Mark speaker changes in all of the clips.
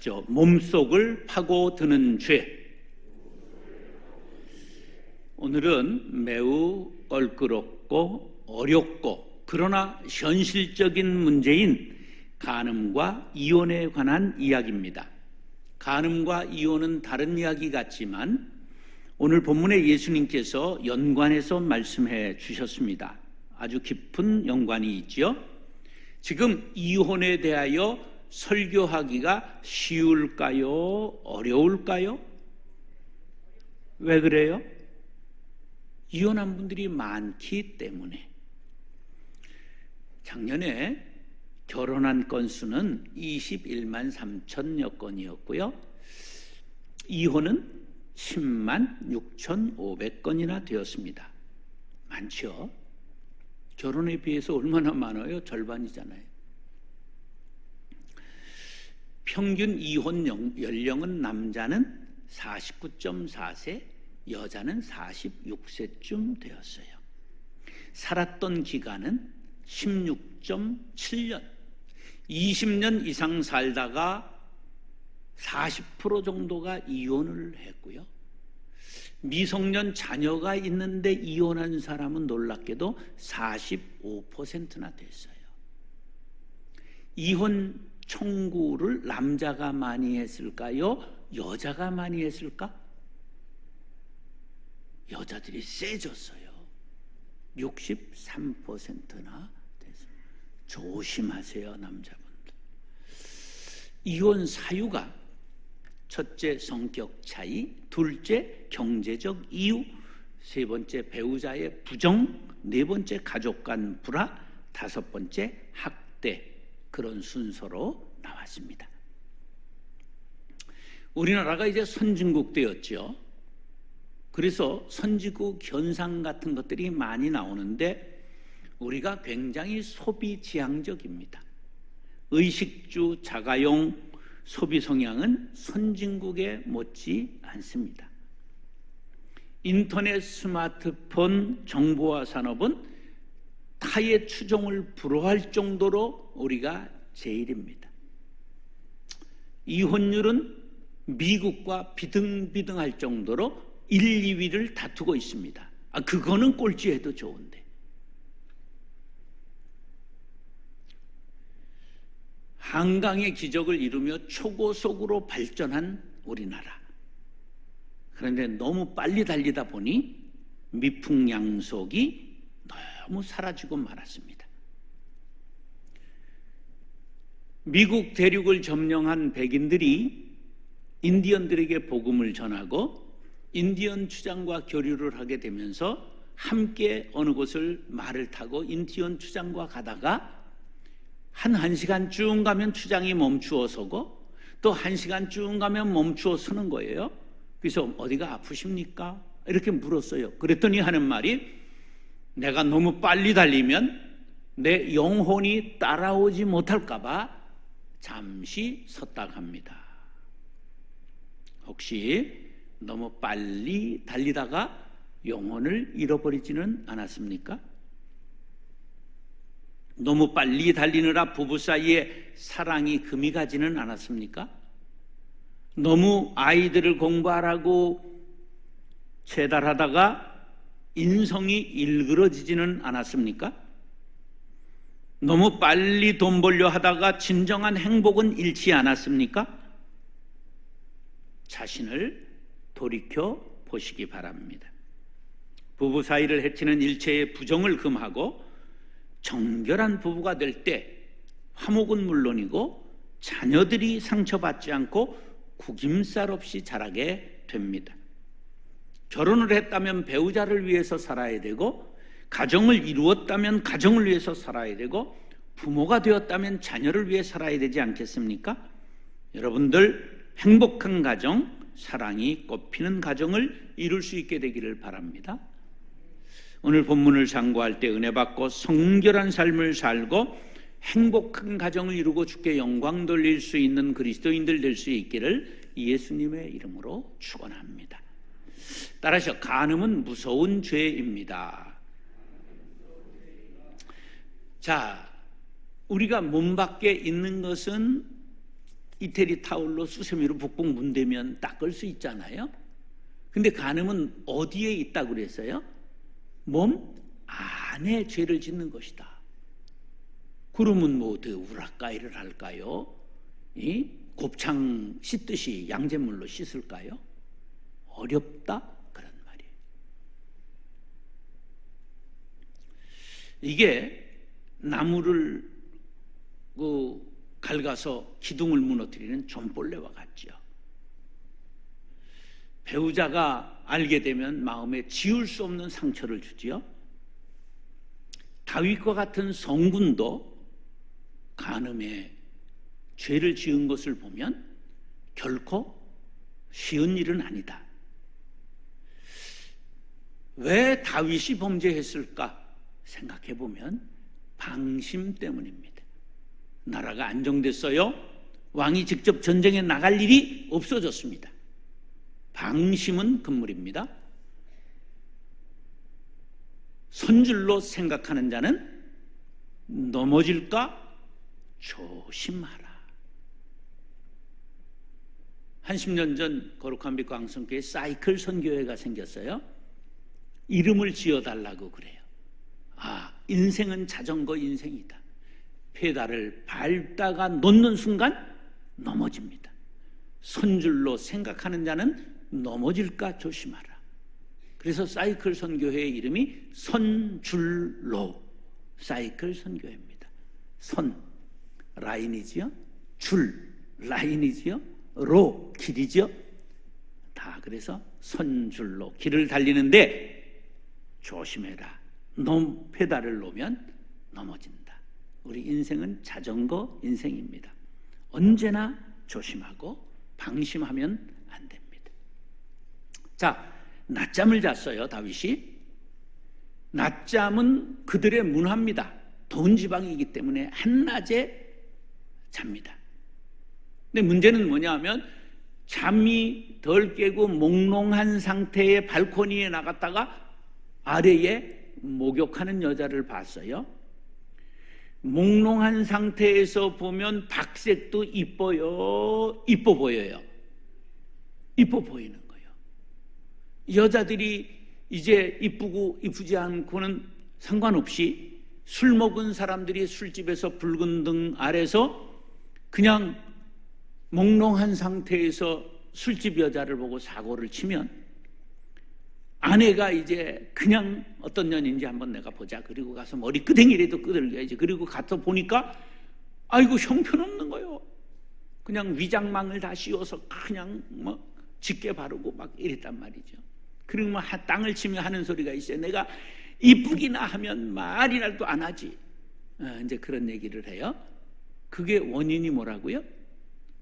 Speaker 1: 하시죠. 몸속을 파고드는 죄. 오늘은 매우 껄끄럽고 어렵고 그러나 현실적인 문제인 간음과 이혼에 관한 이야기입니다. 간음과 이혼은 다른 이야기 같지만 오늘 본문에 예수님께서 연관해서 말씀해 주셨습니다. 아주 깊은 연관이 있지요. 지금 이혼에 대하여 설교하기가 쉬울까요? 어려울까요? 왜 그래요? 이혼한 분들이 많기 때문에. 작년에 결혼한 건수는 21만 3천여 건이었고요. 이혼은 10만 6,500건이나 되었습니다. 많죠? 결혼에 비해서 얼마나 많아요? 절반이잖아요. 평균 이혼 연령은 남자는 49.4세, 여자는 46세쯤 되었어요. 살았던 기간은 16.7년, 20년 이상 살다가 40% 정도가 이혼을 했고요. 미성년 자녀가 있는데 이혼한 사람은 놀랍게도 45%나 됐어요. 이혼 청구를 남자가 많이 했을까요? 여자가 많이 했을까? 여자들이 세졌어요. 63%나 됐어요. 조심하세요, 남자분들. 이혼 사유가 첫째, 성격 차이, 둘째, 경제적 이유, 세 번째, 배우자의 부정, 네 번째, 가족 간 불화, 다섯 번째, 학대, 그런 순서로 나왔습니다. 우리나라가 이제 선진국 되었죠. 그래서 선진국 현상 같은 것들이 많이 나오는데 우리가 굉장히 소비 지향적입니다. 의식주, 자가용, 소비 성향은 선진국에 못지 않습니다. 인터넷, 스마트폰, 정보화 산업은 타의 추종을 불허할 정도로 우리가 제일입니다. 이혼율은 미국과 비등비등할 정도로 1, 2위를 다투고 있습니다. 그거는 꼴찌해도 좋은데. 한강의 기적을 이루며 초고속으로 발전한 우리나라. 그런데 너무 빨리 달리다 보니 미풍양속이 너무 사라지고 말았습니다. 미국 대륙을 점령한 백인들이 인디언들에게 복음을 전하고 인디언 추장과 교류를 하게 되면서 함께 어느 곳을 말을 타고 인디언 추장과 가다가 한 1시간 쭉 가면 추장이 멈추어 서고 또 1시간 쭉 가면 멈추어 서는 거예요. 그래서 어디가 아프십니까? 이렇게 물었어요. 그랬더니 하는 말이 내가 너무 빨리 달리면 내 영혼이 따라오지 못할까 봐 잠시 섰다 갑니다. 혹시 너무 빨리 달리다가 영혼을 잃어버리지는 않았습니까? 너무 빨리 달리느라 부부 사이에 사랑이 금이 가지는 않았습니까? 너무 아이들을 공부하라고 채달하다가 인성이 일그러지지는 않았습니까? 너무 빨리 돈 벌려 하다가 진정한 행복은 잃지 않았습니까? 자신을 돌이켜 보시기 바랍니다. 부부 사이를 해치는 일체의 부정을 금하고 정결한 부부가 될 때 화목은 물론이고 자녀들이 상처받지 않고 구김살 없이 자라게 됩니다. 결혼을 했다면 배우자를 위해서 살아야 되고 가정을 이루었다면 가정을 위해서 살아야 되고 부모가 되었다면 자녀를 위해 살아야 되지 않겠습니까? 여러분들 행복한 가정, 사랑이 꽃피는 가정을 이룰 수 있게 되기를 바랍니다. 오늘 본문을 상고할 때 은혜 받고 성결한 삶을 살고 행복한 가정을 이루고 주께 영광 돌릴 수 있는 그리스도인들 될 수 있기를 예수님의 이름으로 축원합니다. 따라서 간음은 무서운 죄입니다. 자, 우리가 몸 밖에 있는 것은 이태리 타올로 수세미로 북북 문대면 닦을 수 있잖아요. 근데 간음은 어디에 있다고 그랬어요? 몸 안에 죄를 짓는 것이다. 그러면 뭐 어떻게 우라카이를 할까요? 이 곱창 씻듯이 양잿물로 씻을까요? 어렵다 그런 말이에요. 이게 나무를 갉아서 기둥을 무너뜨리는 좀벌레와 같죠. 배우자가 알게 되면 마음에 지울 수 없는 상처를 주지요. 다윗과 같은 성군도 간음에 죄를 지은 것을 보면 결코 쉬운 일은 아니다. 왜 다윗이 범죄했을까 생각해 보면 방심 때문입니다. 나라가 안정됐어요. 왕이 직접 전쟁에 나갈 일이 없어졌습니다. 방심은 금물입니다. 선줄로 생각하는 자는 넘어질까 조심하라. 한 10년 전 거룩한 빛 광성교회에 사이클 선교회가 생겼어요. 이름을 지어달라고 그래요. 인생은 자전거 인생이다. 페달을 밟다가 놓는 순간 넘어집니다. 선줄로 생각하는 자는 넘어질까 조심하라. 그래서 사이클 선교회의 이름이 선줄로 사이클 선교회입니다. 선, 라인이지요. 줄, 라인이지요. 로, 길이지요. 다 그래서 선줄로 길을 달리는데 조심해라. 페달을 놓으면 넘어진다. 우리 인생은 자전거 인생입니다. 언제나 조심하고 방심하면 안 됩니다. 자, 낮잠을 잤어요, 다윗이. 낮잠은 그들의 문화입니다. 더운 지방이기 때문에 한낮에 잡니다. 근데 문제는 뭐냐 하면 잠이 덜 깨고 몽롱한 상태의 발코니에 나갔다가 아래에 목욕하는 여자를 봤어요. 몽롱한 상태에서 보면 박색도 이뻐요. 이뻐 보여요. 이뻐 보이는 거예요. 여자들이 이제 이쁘고 이쁘지 않고는 상관없이 술 먹은 사람들이 술집에서 붉은 등 아래서 그냥 몽롱한 상태에서 술집 여자를 보고 사고를 치면 아내가 이제 그냥 어떤 년인지 한번 내가 보자. 그리고 가서 머리끄댕이라도 끄들려야지. 그리고 가서 보니까 아이고 형편없는 거요. 그냥 위장망을 다 씌워서 그냥 짙게 바르고 막 이랬단 말이죠. 그리고 땅을 치며 하는 소리가 있어요. 내가 이쁘기나 하면 말이라도 안 하지. 이제 그런 얘기를 해요. 그게 원인이 뭐라고요?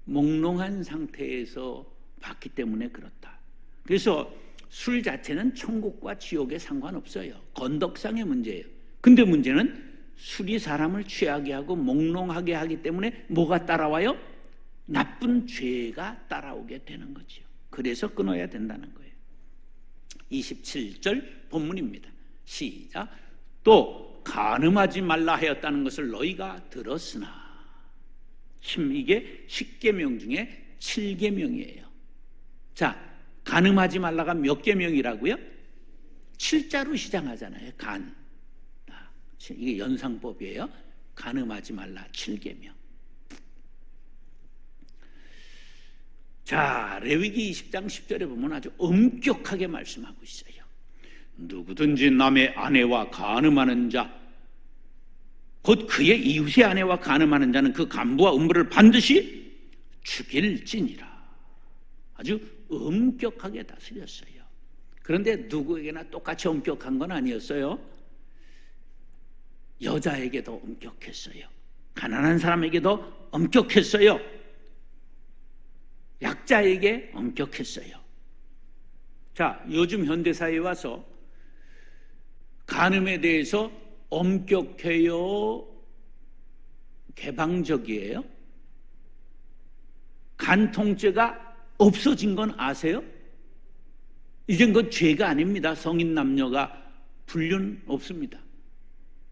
Speaker 1: 몽롱한 상태에서 봤기 때문에 그렇다. 그래서 술 자체는 천국과 지옥에 상관없어요. 건덕상의 문제예요. 근데 문제는 술이 사람을 취하게 하고 몽롱하게 하기 때문에 뭐가 따라와요? 나쁜 죄가 따라오게 되는 거죠. 그래서 끊어야 된다는 거예요. 27절 본문입니다. 시작. 또 간음하지 말라 하였다는 것을 너희가 들었으나. 이게 10계명 중에 7계명이에요. 자, 간음하지 말라가 몇 계명이라고요? 7자로 시작하잖아요. 이게 연상법이에요. 간음하지 말라 7계명. 자, 레위기 20장 10절에 보면 아주 엄격하게 말씀하고 있어요. 누구든지 남의 아내와 간음하는 자, 곧 그의 이웃의 아내와 간음하는 자는 그 간부와 음부를 반드시 죽일지니라. 아주 엄격하게 다스렸어요. 그런데 누구에게나 똑같이 엄격한 건 아니었어요. 여자에게도 엄격했어요. 가난한 사람에게도 엄격했어요. 약자에게 엄격했어요. 자, 요즘 현대사회에 와서 간음에 대해서 엄격해요? 개방적이에요? 간 통제가 없어진 건 아세요? 이젠 그건 죄가 아닙니다. 성인 남녀가 불륜 없습니다.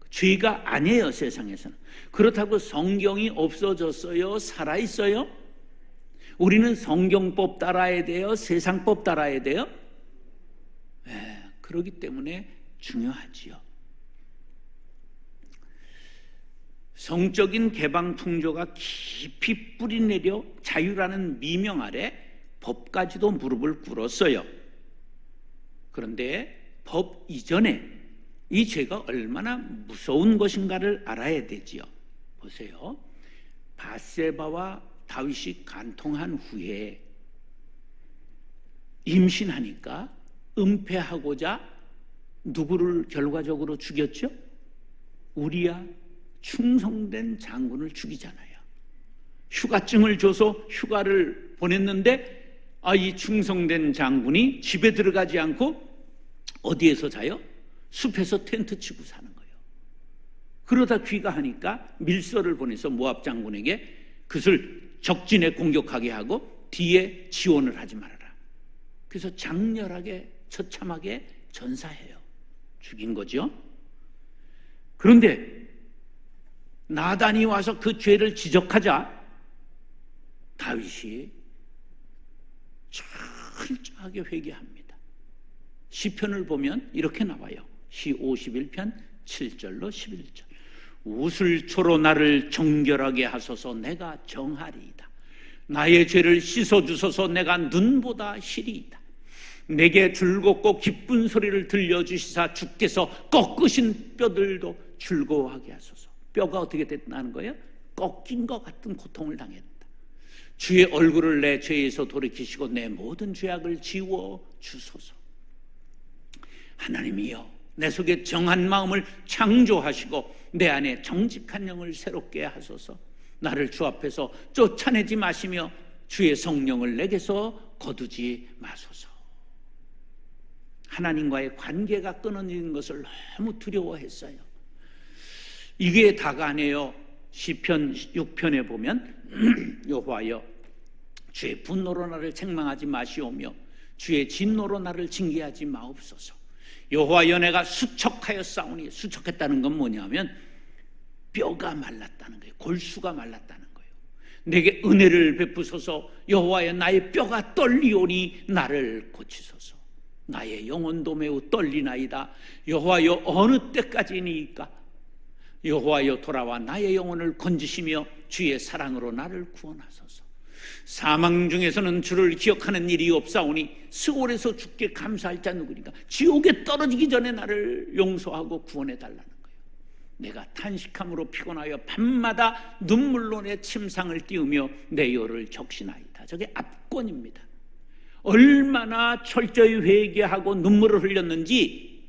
Speaker 1: 죄가 아니에요, 세상에서는. 그렇다고 성경이 없어졌어요? 살아있어요? 우리는 성경법 따라야 돼요? 세상법 따라야 돼요? 그렇기 때문에 중요하지요. 성적인 개방 풍조가 깊이 뿌리내려 자유라는 미명 아래 법까지도 무릎을 꿇었어요. 그런데 법 이전에 이 죄가 얼마나 무서운 것인가를 알아야 되지요. 보세요. 밧세바와 다윗이 간통한 후에 임신하니까 은폐하고자 누구를 결과적으로 죽였죠? 우리야, 충성된 장군을 죽이잖아요. 휴가증을 줘서 휴가를 보냈는데 이 충성된 장군이 집에 들어가지 않고 어디에서 자요? 숲에서 텐트 치고 사는 거예요. 그러다 귀가하니까 밀서를 보내서 모압 장군에게 그것을 적진에 공격하게 하고 뒤에 지원을 하지 말아라. 그래서 장렬하게 처참하게 전사해요. 죽인 거죠. 그런데 나단이 와서 그 죄를 지적하자 다윗이 철저하게 회개합니다. 시편을 보면 이렇게 나와요. 시 51편 7절로 11절. 우슬초로 나를 정결하게 하소서. 내가 정하리이다. 나의 죄를 씻어주소서. 내가 눈보다 희리이다. 내게 즐겁고 기쁜 소리를 들려주시사 주께서 꺾으신 뼈들도 즐거워하게 하소서. 뼈가 어떻게 됐다는 거예요? 꺾인 것 같은 고통을 당했다. 주의 얼굴을 내 죄에서 돌이키시고 내 모든 죄악을 지워 주소서. 하나님이여, 내 속에 정한 마음을 창조하시고 내 안에 정직한 영을 새롭게 하소서. 나를 주 앞에서 쫓아내지 마시며 주의 성령을 내게서 거두지 마소서. 하나님과의 관계가 끊어지는 것을 너무 두려워했어요. 이게 다가 아니에요. 시편 6편에 보면 여호와여, 주의 분노로 나를 책망하지 마시오며 주의 진노로 나를 징계하지 마옵소서. 여호와여, 내가 수척하여 싸우니, 수척했다는 건 뭐냐면 뼈가 말랐다는 거예요. 골수가 말랐다는 거예요. 내게 은혜를 베푸소서. 여호와여, 나의 뼈가 떨리오니 나를 고치소서. 나의 영혼도 매우 떨리나이다. 여호와여, 어느 때까지니까? 여호와여, 돌아와 나의 영혼을 건지시며 주의 사랑으로 나를 구원하소서. 사망 중에서는 주를 기억하는 일이 없사오니 스올에서 주께 감사할 자 누구니까? 지옥에 떨어지기 전에 나를 용서하고 구원해 달라는 거예요. 내가 탄식함으로 피곤하여 밤마다 눈물로 내 침상을 띄우며 내 혀를 적시나이다. 저게 압권입니다. 얼마나 철저히 회개하고 눈물을 흘렸는지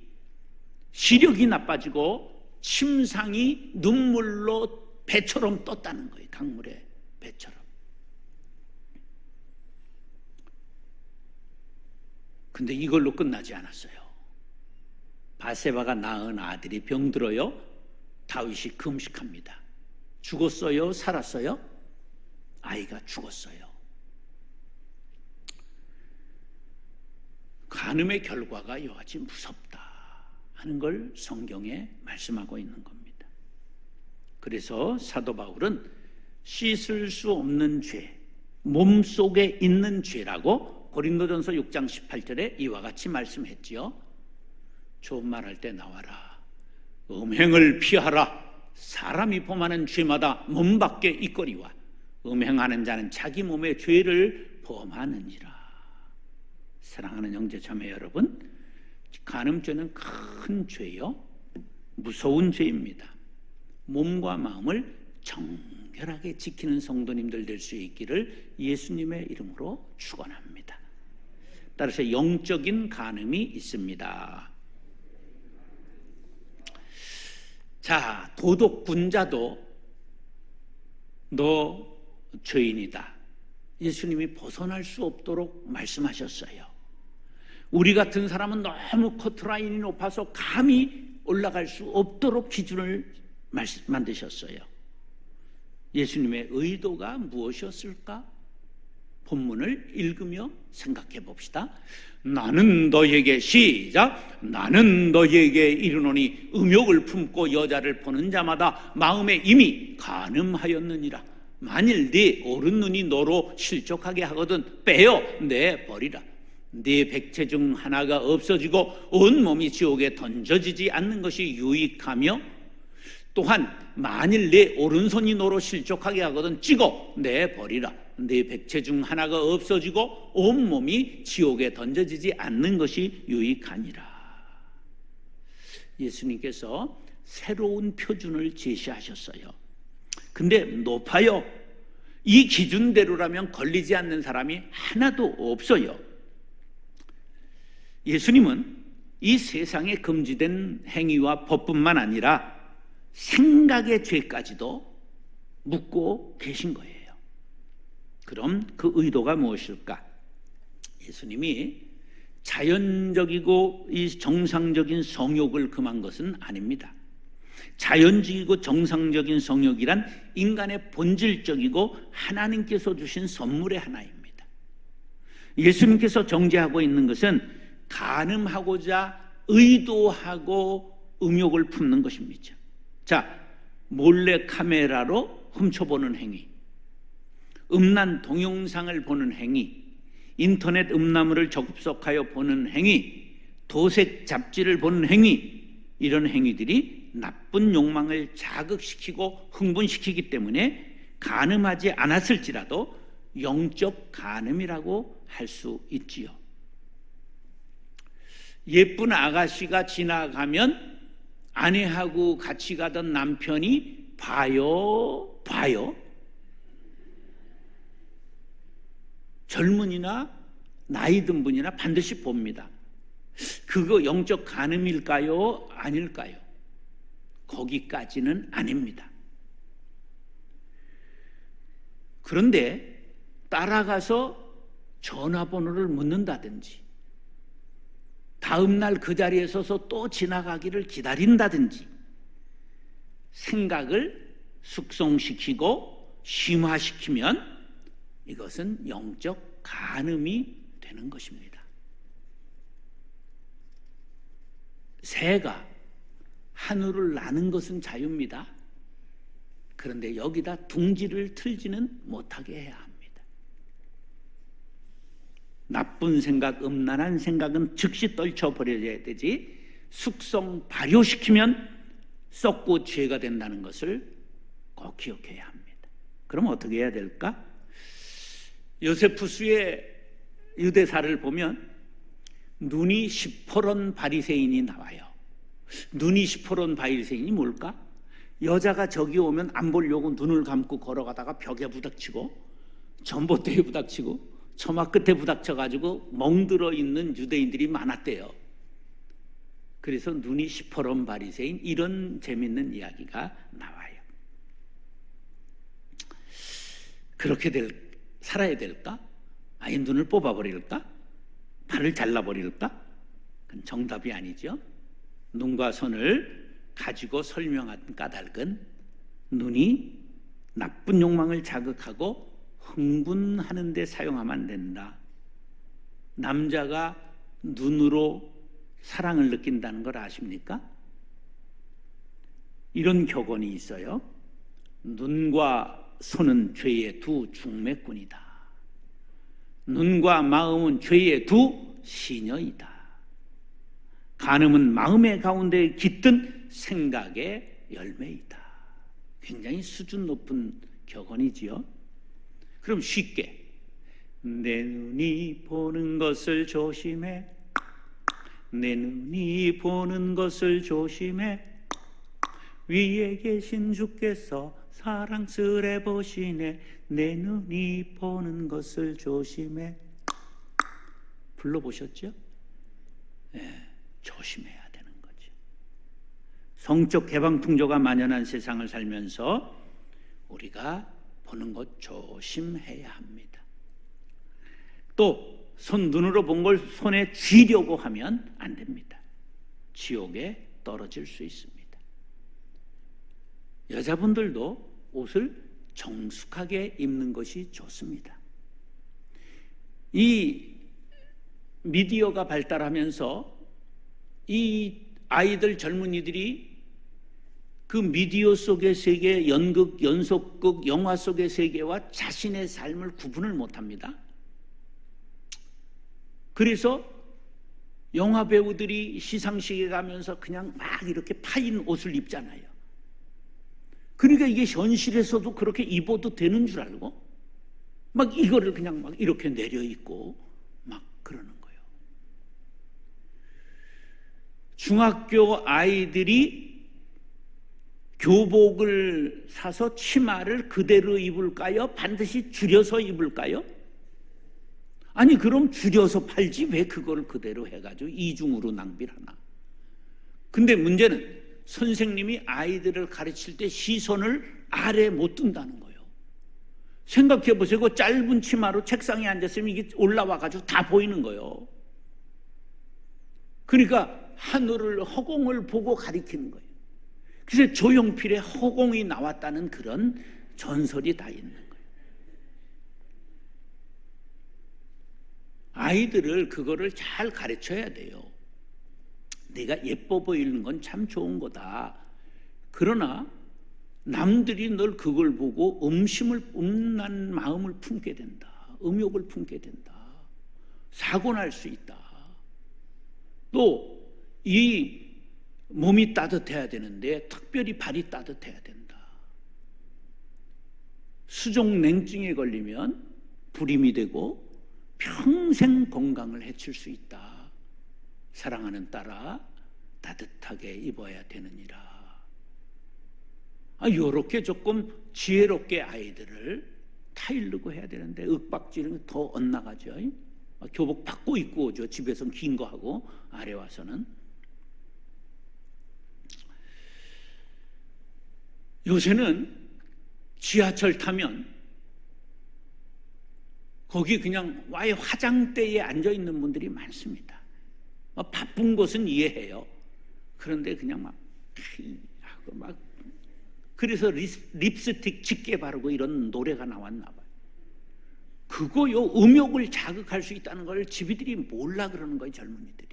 Speaker 1: 시력이 나빠지고 침상이 눈물로 배처럼 떴다는 거예요. 강물의 배처럼. 근데 이걸로 끝나지 않았어요. 밧세바가 낳은 아들이 병들어요. 다윗이 금식합니다. 죽었어요? 살았어요? 아이가 죽었어요. 간음의 결과가 이와같이 무섭다 하는 걸 성경에 말씀하고 있는 겁니다. 그래서 사도 바울은 씻을 수 없는 죄, 몸속에 있는 죄라고 고린도전서 6장 18절에 이와 같이 말씀했지요. 좋은 말할 때 나와라. 음행을 피하라. 사람이 범하는 죄마다 몸 밖에 있거리와 음행하는 자는 자기 몸의 죄를 범하느니라. 사랑하는 형제자매 여러분, 간음죄는 큰 죄요, 무서운 죄입니다. 몸과 마음을 정결하게 지키는 성도님들 될 수 있기를 예수님의 이름으로 축원합니다. 따라서 영적인 간음이 있습니다. 자, 도덕군자도 너 죄인이다. 예수님이 벗어날 수 없도록 말씀하셨어요. 우리 같은 사람은 너무 커트라인이 높아서 감히 올라갈 수 없도록 기준을 만드셨어요. 예수님의 의도가 무엇이었을까? 본문을 읽으며 생각해 봅시다. 나는 너에게 시작. 나는 너에게 이르노니 음욕을 품고 여자를 보는 자마다 마음에 이미 간음하였느니라. 만일 네 오른눈이 너로 실족하게 하거든 빼어 내버리라. 네 백체 중 하나가 없어지고 온 몸이 지옥에 던져지지 않는 것이 유익하며, 또한 만일 네 오른손이 너로 실족하게 하거든 찌고 내버리라. 네 백체 중 하나가 없어지고 온 몸이 지옥에 던져지지 않는 것이 유익하니라. 예수님께서 새로운 표준을 제시하셨어요. 근데 높아요. 이 기준대로라면 걸리지 않는 사람이 하나도 없어요. 예수님은 이 세상에 금지된 행위와 법뿐만 아니라 생각의 죄까지도 묻고 계신 거예요. 그럼 그 의도가 무엇일까? 예수님이 자연적이고 이 정상적인 성욕을 금한 것은 아닙니다. 자연적이고 정상적인 성욕이란 인간의 본질적이고 하나님께서 주신 선물의 하나입니다. 예수님께서 정죄하고 있는 것은 간음하고자 의도하고 음욕을 품는 것입니다. 자, 몰래 카메라로 훔쳐보는 행위, 음란 동영상을 보는 행위, 인터넷 음란물을 접속하여 보는 행위, 도색 잡지를 보는 행위, 이런 행위들이 나쁜 욕망을 자극시키고 흥분시키기 때문에 간음하지 않았을지라도 영적 간음이라고 할 수 있지요. 예쁜 아가씨가 지나가면 아내하고 같이 가던 남편이 봐요. 젊은이나 나이 든 분이나 반드시 봅니다. 그거 영적 간음일까요? 아닐까요? 거기까지는 아닙니다. 그런데 따라가서 전화번호를 묻는다든지, 다음 날 그 자리에 서서 또 지나가기를 기다린다든지, 생각을 숙성시키고 심화시키면 이것은 영적 간음이 되는 것입니다. 새가 하늘을 나는 것은 자유입니다. 그런데 여기다 둥지를 틀지는 못하게 해야 합니다. 나쁜 생각, 음란한 생각은 즉시 떨쳐버려야 되지, 숙성, 발효시키면 썩고 죄가 된다는 것을 꼭 기억해야 합니다. 그럼 어떻게 해야 될까? 요세푸스의 유대사를 보면 눈이 시퍼런 바리새인이 나와요. 눈이 시퍼런 바리새인이 뭘까? 여자가 저기 오면 안 보려고 눈을 감고 걸어가다가 벽에 부닥치고 전봇대에 부닥치고 처마 끝에 부닥쳐가지고 멍들어 있는 유대인들이 많았대요. 그래서 눈이 시퍼런 바리새인, 이런 재밌는 이야기가 나와요. 그렇게 살아야 될까? 아예 눈을 뽑아버릴까? 팔을 잘라버릴까? 그건 정답이 아니죠. 눈과 손을 가지고 설명한 까닭은 눈이 나쁜 욕망을 자극하고 흥분하는 데 사용하면 안 된다. 남자가 눈으로 사랑을 느낀다는 걸 아십니까? 이런 격언이 있어요. 눈과 손은 죄의 두 중매꾼이다. 눈과 마음은 죄의 두 시녀이다. 간음은 마음의 가운데 깃든 생각의 열매이다. 굉장히 수준 높은 격언이지요. 그럼 쉽게, 내 눈이 보는 것을 조심해, 내 눈이 보는 것을 조심해, 위에 계신 주께서 사랑스레 보시네, 내 눈이 보는 것을 조심해. 불러보셨죠? 네, 조심해야 되는 거죠. 성적 개방풍조가 만연한 세상을 살면서 우리가 보는 것 조심해야 합니다. 또 손, 눈으로 본 걸 손에 쥐려고 하면 안 됩니다. 지옥에 떨어질 수 있습니다. 여자분들도 옷을 정숙하게 입는 것이 좋습니다. 이 미디어가 발달하면서 이 아이들, 젊은이들이 그 미디어 속의 세계, 연극, 연속극, 영화 속의 세계와 자신의 삶을 구분을 못합니다. 그래서 영화 배우들이 시상식에 가면서 그냥 막 이렇게 파인 옷을 입잖아요. 그러니까 이게 현실에서도 그렇게 입어도 되는 줄 알고 막 이거를 그냥 막 이렇게 내려 입고 막 그러는 거예요. 중학교 아이들이 교복을 사서 치마를 그대로 입을까요? 반드시 줄여서 입을까요? 아니 그럼 줄여서 팔지 왜 그걸 그대로 해가지고 이중으로 낭비를 하나? 근데 문제는 선생님이 아이들을 가르칠 때 시선을 아래 못 둔다는 거예요. 생각해 보세요. 그 짧은 치마로 책상에 앉았으면 이게 올라와가지고 다 보이는 거예요. 그러니까 하늘을, 허공을 보고 가리키는 거예요. 그래서 조용필의 허공이 나왔다는 그런 전설이 다 있는 거예요. 아이들을 그거를 잘 가르쳐야 돼요. 내가 예뻐 보이는 건 참 좋은 거다. 그러나 남들이 널 그걸 보고 음란 마음을 품게 된다. 음욕을 품게 된다. 사고 날 수 있다. 또 이 몸이 따뜻해야 되는데 특별히 발이 따뜻해야 된다. 수족 냉증에 걸리면 불임이 되고 평생 건강을 해칠 수 있다. 사랑하는 딸아, 따뜻하게 입어야 되느니라. 요렇게 조금 지혜롭게 아이들을 타일르고 해야 되는데 윽박지르면 더 엇나가죠. 교복 받고 입고 오죠. 집에서는 긴 거 하고 아래 와서는. 요새는 지하철 타면 거기 그냥 와의 화장대에 앉아있는 분들이 많습니다. 바쁜 것은 이해해요. 그런데 그냥 막 그래서 립스틱 짙게 바르고 이런 노래가 나왔나 봐요. 그거요, 음욕을 자극할 수 있다는 걸 집이들이 몰라 그러는 거예요, 젊은이들이.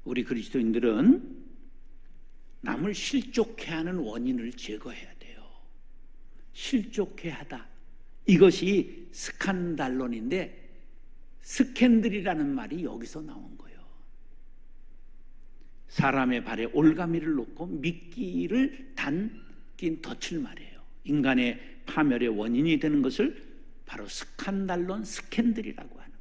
Speaker 1: 우리 그리스도인들은 남을 실족해 하는 원인을 제거해야 돼요. 실족해 하다. 이것이 스칸달론인데 스캔들이라는 말이 여기서 나온 거예요. 사람의 발에 올가미를 놓고 미끼를 단낀 덫을 말해요. 인간의 파멸의 원인이 되는 것을 바로 스칸달론, 스캔들이라고 하는 거예요.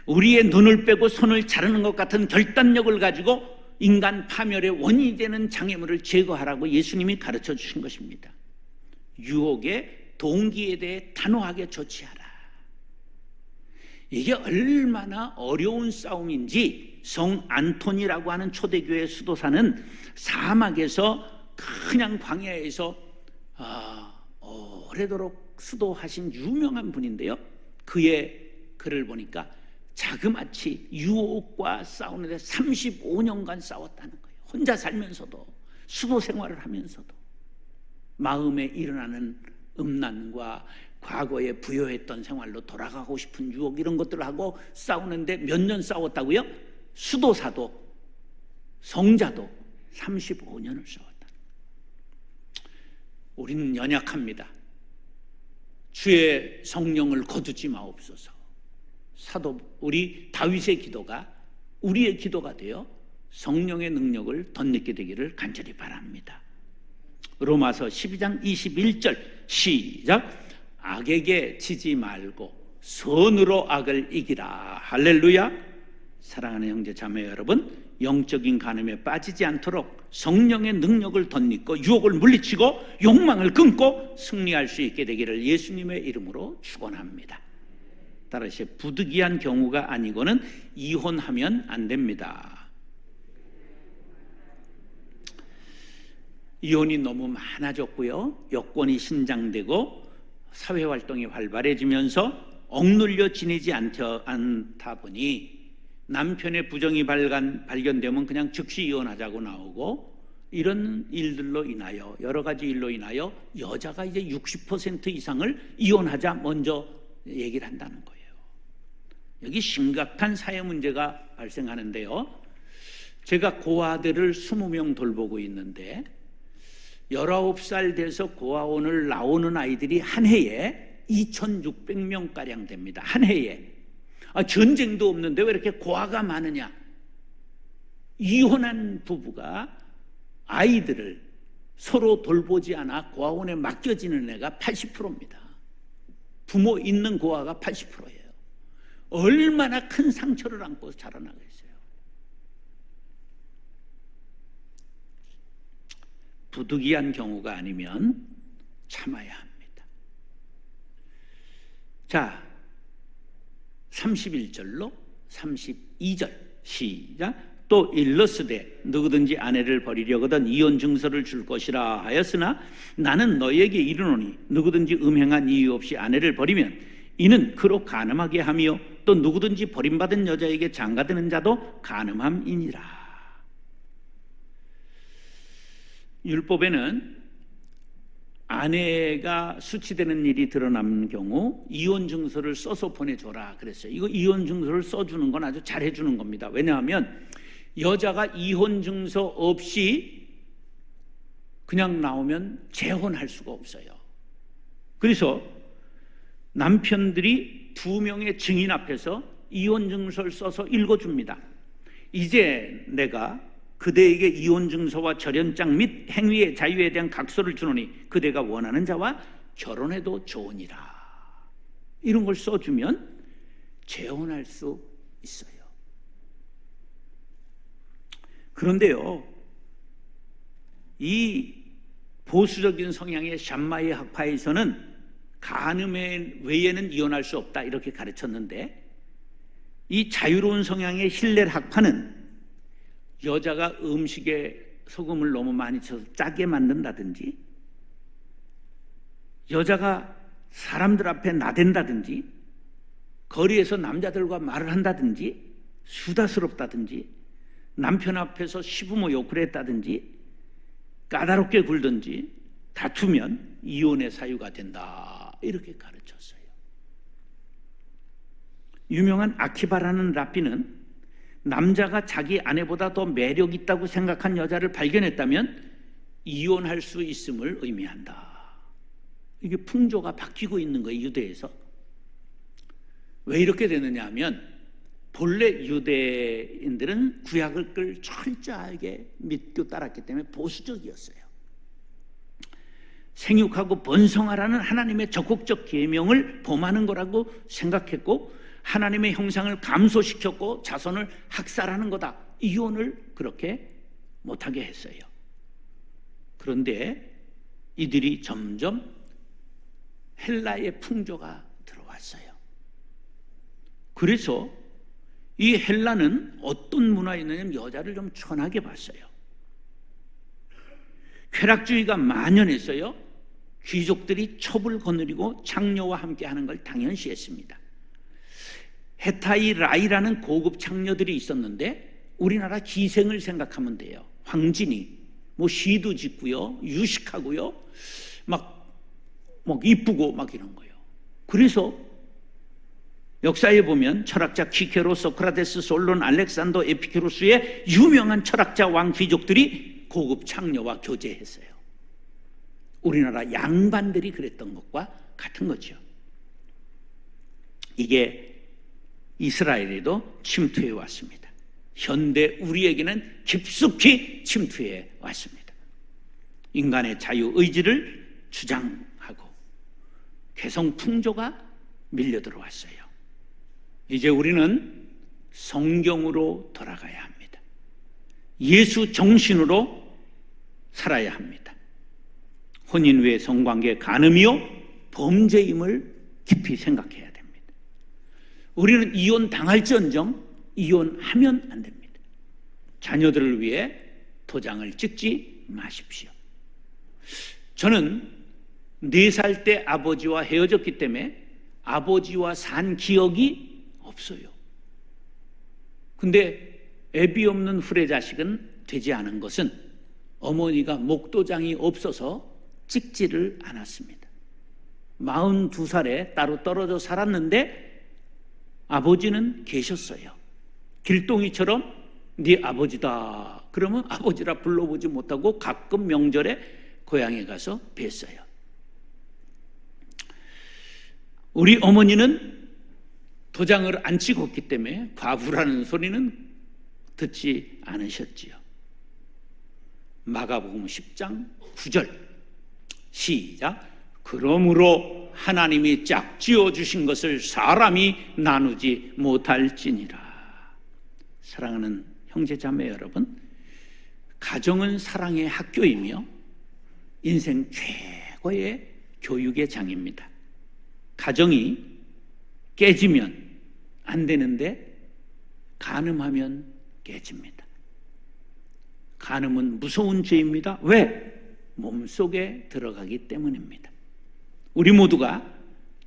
Speaker 1: 우리의 눈을 빼고 손을 자르는 것 같은 결단력을 가지고 인간 파멸의 원인이 되는 장애물을 제거하라고 예수님이 가르쳐 주신 것입니다. 유혹의 동기에 대해 단호하게 조치하라. 이게 얼마나 어려운 싸움인지 성 안토니라고 하는 초대교회 수도사는 사막에서 그냥 광야에서 오래도록 수도하신 유명한 분인데요. 그의 글을 보니까 자그마치 유혹과 싸우는데 35년간 싸웠다는 거예요. 혼자 살면서도, 수도 생활을 하면서도 마음에 일어나는 음란과 과거에 부여했던 생활로 돌아가고 싶은 유혹, 이런 것들을 하고 싸우는데 몇 년 싸웠다고요? 수도사도 성자도 35년을 싸웠다. 우리는 연약합니다. 주의 성령을 거두지 마옵소서. 사도 우리 다윗의 기도가 우리의 기도가 되어 성령의 능력을 덧입게 되기를 간절히 바랍니다. 로마서 12장 21절 시작. 악에게 지지 말고 선으로 악을 이기라. 할렐루야. 사랑하는 형제 자매 여러분, 영적인 간음에 빠지지 않도록 성령의 능력을 덧입고 유혹을 물리치고 욕망을 끊고 승리할 수 있게 되기를 예수님의 이름으로 축원합니다. 따라서 부득이한 경우가 아니고는 이혼하면 안 됩니다. 이혼이 너무 많아졌고요, 여권이 신장되고 사회활동이 활발해지면서 억눌려 지내지 않다 보니 남편의 부정이 발견되면 그냥 즉시 이혼하자고 나오고, 이런 일들로 인하여, 여러 가지 일로 인하여 여자가 이제 60% 이상을 이혼하자 먼저 얘기를 한다는 거예요. 여기 심각한 사회 문제가 발생하는데요. 제가 고아들을 20명 돌보고 있는데 19살 돼서 고아원을 나오는 아이들이 한 해에 2,600명가량 됩니다. 한 해에. 전쟁도 없는데 왜 이렇게 고아가 많으냐? 이혼한 부부가 아이들을 서로 돌보지 않아 고아원에 맡겨지는 애가 80%입니다. 부모 있는 고아가 80%예요. 얼마나 큰 상처를 안고 자라나겠어요. 부득이한 경우가 아니면 참아야 합니다. 자, 31절로 32절 시작. 또 일러스되 누구든지 아내를 버리려거든 이혼 증서를 줄 것이라 하였으나 나는 너희에게 이르노니 누구든지 음행한 이유 없이 아내를 버리면 이는 그로 간음하게 하며 또 누구든지 버림받은 여자에게 장가드는 자도 간음함이니라. 율법에는 아내가 수치되는 일이 드러난 경우 이혼 증서를 써서 보내줘라 그랬어요. 이거 이혼 증서를 써주는 건 아주 잘해주는 겁니다. 왜냐하면 여자가 이혼 증서 없이 그냥 나오면 재혼할 수가 없어요. 그래서 남편들이 2명의 증인 앞에서 이혼 증서를 써서 읽어줍니다. 이제 내가 그대에게 이혼 증서와 절연장 및 행위의 자유에 대한 각서를 주노니 그대가 원하는 자와 결혼해도 좋으니라. 이런 걸 써주면 재혼할 수 있어요. 그런데요, 이 보수적인 성향의 샴마이 학파에서는 간음 외에는 이혼할 수 없다 이렇게 가르쳤는데, 이 자유로운 성향의 힐렐 학파는 여자가 음식에 소금을 너무 많이 쳐서 짜게 만든다든지, 여자가 사람들 앞에 나댄다든지, 거리에서 남자들과 말을 한다든지, 수다스럽다든지, 남편 앞에서 시부모 욕을 했다든지, 까다롭게 굴든지 다투면 이혼의 사유가 된다 이렇게 가르쳤어요. 유명한 아키바라는 랍비는 남자가 자기 아내보다 더 매력 있다고 생각한 여자를 발견했다면 이혼할 수 있음을 의미한다. 이게 풍조가 바뀌고 있는 거예요, 유대에서. 왜 이렇게 되느냐 하면 본래 유대인들은 구약을 철저하게 믿고 따랐기 때문에 보수적이었어요. 생육하고 번성하라는 하나님의 적극적 계명을 범하는 거라고 생각했고, 하나님의 형상을 감소시켰고 자손을 학살하는 거다. 이혼을 그렇게 못하게 했어요. 그런데 이들이 점점 헬라의 풍조가 들어왔어요. 그래서 이 헬라는 어떤 문화였냐면 여자를 좀 천하게 봤어요. 쾌락주의가 만연했어요. 귀족들이 첩을 거느리고 창녀와 함께 하는 걸 당연시했습니다. 헤타이 라이라는 고급 창녀들이 있었는데 우리나라 기생을 생각하면 돼요. 황진이 시도 짓고요, 유식하고요, 막 이쁘고 막 이런 거예요. 그래서 역사에 보면 철학자 키케로, 소크라테스, 솔론, 알렉산더, 에피큐로스의 유명한 철학자 왕 귀족들이 고급 창녀와 교제했어요. 우리나라 양반들이 그랬던 것과 같은 거죠. 이게 이스라엘에도 침투해 왔습니다. 현대 우리에게는 깊숙이 침투해 왔습니다. 인간의 자유의지를 주장하고 개성 풍조가 밀려 들어왔어요. 이제 우리는 성경으로 돌아가야 합니다. 예수 정신으로 살아야 합니다. 혼인 외 성관계 간음이요 범죄임을 깊이 생각해야 됩니다. 우리는 이혼 당할지언정 이혼하면 안 됩니다. 자녀들을 위해 도장을 찍지 마십시오. 저는 4살 때 아버지와 헤어졌기 때문에 아버지와 산 기억이 없어요. 근데 애비 없는 후레자식은 되지 않은 것은 어머니가 목도장이 없어서 찍지를 않았습니다. 42살에 따로 떨어져 살았는데 아버지는 계셨어요. 길동이처럼 네 아버지다 그러면 아버지라 불러보지 못하고 가끔 명절에 고향에 가서 뵀어요. 우리 어머니는 도장을 안 찍었기 때문에 과부라는 소리는 듣지 않으셨지요. 마가복음 10장 9절 시작. 그러므로 하나님이 짝지어 주신 것을 사람이 나누지 못할지니라. 사랑하는 형제자매 여러분, 가정은 사랑의 학교이며 인생 최고의 교육의 장입니다. 가정이 깨지면 안 되는데 간음하면 깨집니다. 간음은 무서운 죄입니다. 왜? 몸속에 들어가기 때문입니다. 우리 모두가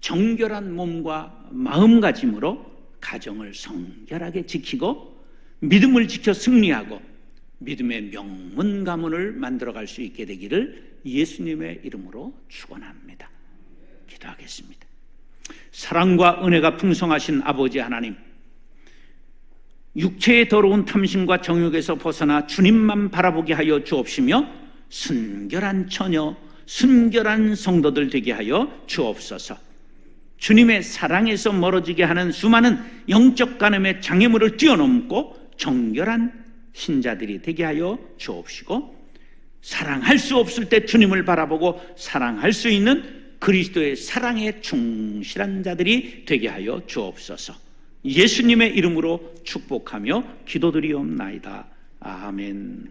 Speaker 1: 정결한 몸과 마음가짐으로 가정을 성결하게 지키고 믿음을 지켜 승리하고 믿음의 명문 가문을 만들어갈 수 있게 되기를 예수님의 이름으로 축원합니다. 기도하겠습니다. 사랑과 은혜가 풍성하신 아버지 하나님, 육체의 더러운 탐심과 정욕에서 벗어나 주님만 바라보게 하여 주옵시며 순결한 처녀, 순결한 성도들 되게 하여 주옵소서. 주님의 사랑에서 멀어지게 하는 수많은 영적 간음의 장애물을 뛰어넘고 정결한 신자들이 되게 하여 주옵시고, 사랑할 수 없을 때 주님을 바라보고 사랑할 수 있는 그리스도의 사랑에 충실한 자들이 되게 하여 주옵소서. 예수님의 이름으로 축복하며 기도드리옵나이다. 아멘.